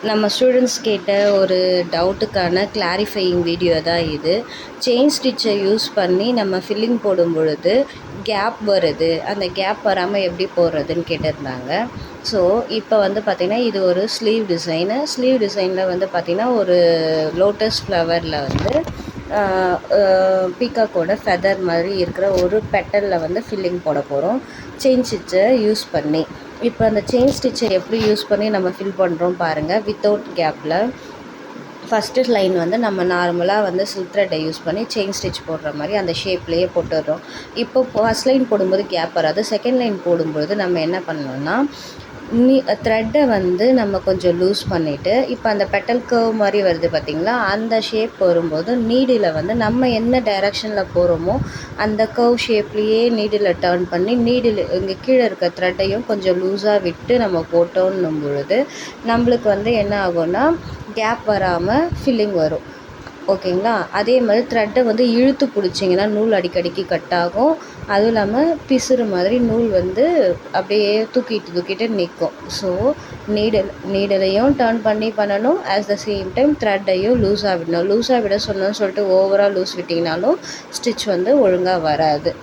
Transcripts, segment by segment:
நம்ம ஸ்டூடெண்ட்ஸ் கேட்ட ஒரு டவுட்டுக்கான கிளாரிஃபையிங் வீடியோ தான் இது. செயின் ஸ்டிச்சை யூஸ் பண்ணி நம்ம ஃபில்லிங் போடும் பொழுது கேப் வருது, அந்த கேப் வராமல் எப்படி போடுறதுன்னு கேட்டிருந்தாங்க. ஸோ இப்போ வந்து பார்த்திங்கன்னா இது ஒரு ஸ்லீவ் டிசைனில் வந்து பார்த்திங்கன்னா ஒரு லோட்டஸ் ஃப்ளவரில் வந்து பீகாக்கோட ஃபெதர் மாதிரி இருக்கிற ஒரு பெட்டலில் வந்து ஃபில்லிங் போட போகிறோம் செயின் ஸ்டிச்சை யூஸ் பண்ணி. இப்போ அந்த செயின் ஸ்டிச்சை எப்படி யூஸ் பண்ணி நம்ம ஃபில் பண்ணுறோம் பாருங்கள். வித்தவுட் கேப்பில் ஃபஸ்ட்டு லைன் வந்து நம்ம நார்மலாக வந்து சில்க் த்ரெட்டை யூஸ் பண்ணி செயின் ஸ்டிச் போடுற மாதிரி அந்த ஷேப்லேயே போட்டுடுறோம். இப்போ ஃபஸ்ட் லைன் போடும்போது கேப் வராது. செகண்ட் லைன் போடும்பொழுது நம்ம என்ன பண்ணணும்னா த்ரெட்டை வந்து நம்ம கொஞ்சம் லூஸ் பண்ணிவிட்டு, இப்போ அந்த பெட்டல் கர்வ் மாதிரி வருது பார்த்திங்களா, அந்த ஷேப் வரும்போது நீடில் வந்து நம்ம என்ன டைரெக்ஷனில் போகிறோமோ அந்த கர்வ் ஷேப்லேயே நீடில் டர்ன் பண்ணி நீடில் இங்கே கீழே இருக்க த்ரெட்டையும் கொஞ்சம் லூஸாக விட்டு நம்ம போட்டோன்னும் பொழுது நம்மளுக்கு வந்து என்ன ஆகும்னா கேப் வராமல் ஃபில்லிங் வரும். ஓகேங்களா? அதே மாதிரி த்ரெட்டை வந்து இழுத்து பிடிச்சிங்கன்னா நூல் அடிக்கடிக்கு கட் ஆகும். அதுவும் இல்லாமல் பிசுறு மாதிரி நூல் வந்து அப்படியே தூக்கிட்டு நிற்கும். ஸோ நீடலையும் டர்ன் பண்ணி பண்ணணும். அட் த சேம் டைம் த்ரெட்டையும் லூஸாக விடணும். லூஸாக விட சொன்னோன்னு சொல்லிட்டு ஓவராக லூஸ் விட்டிங்கனாலும் ஸ்டிச் வந்து ஒழுங்காக வராது.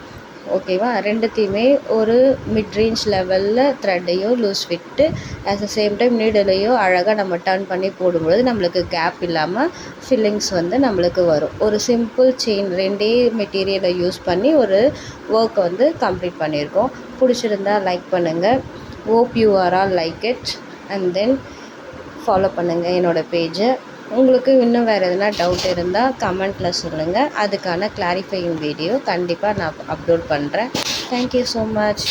ஓகேவா? ரெண்டுத்தையுமே ஒரு மிட் ரேஞ்ச் லெவலில் த்ரெட்டையும் லூஸ் விட்டு அட் த சேம் டைம் நீடலையும் அழகாக நம்ம டர்ன் பண்ணி போடும்பொழுது நம்மளுக்கு கேப் இல்லாமல் ஃபில்லிங்ஸ் வந்து நம்மளுக்கு வரும். ஒரு சிம்பிள் செயின் 2 மெட்டீரியலை யூஸ் பண்ணி ஒரு ஒர்க்கை வந்து கம்ப்ளீட் பண்ணியிருக்கோம். பிடிச்சிருந்தா லைக் பண்ணுங்கள். Hope you are all like it and then follow பண்ணுங்கள் என்னோடய பேஜை. உங்களுக்கு இன்னும் வேறு எதுனா டவுட் இருந்தால் கமெண்ட்டில் சொல்லுங்கள். அதுக்கான கிளாரிஃபையிங் வீடியோ கண்டிப்பாக நான் அப்லோட் பண்ணுறேன். Thank you so much.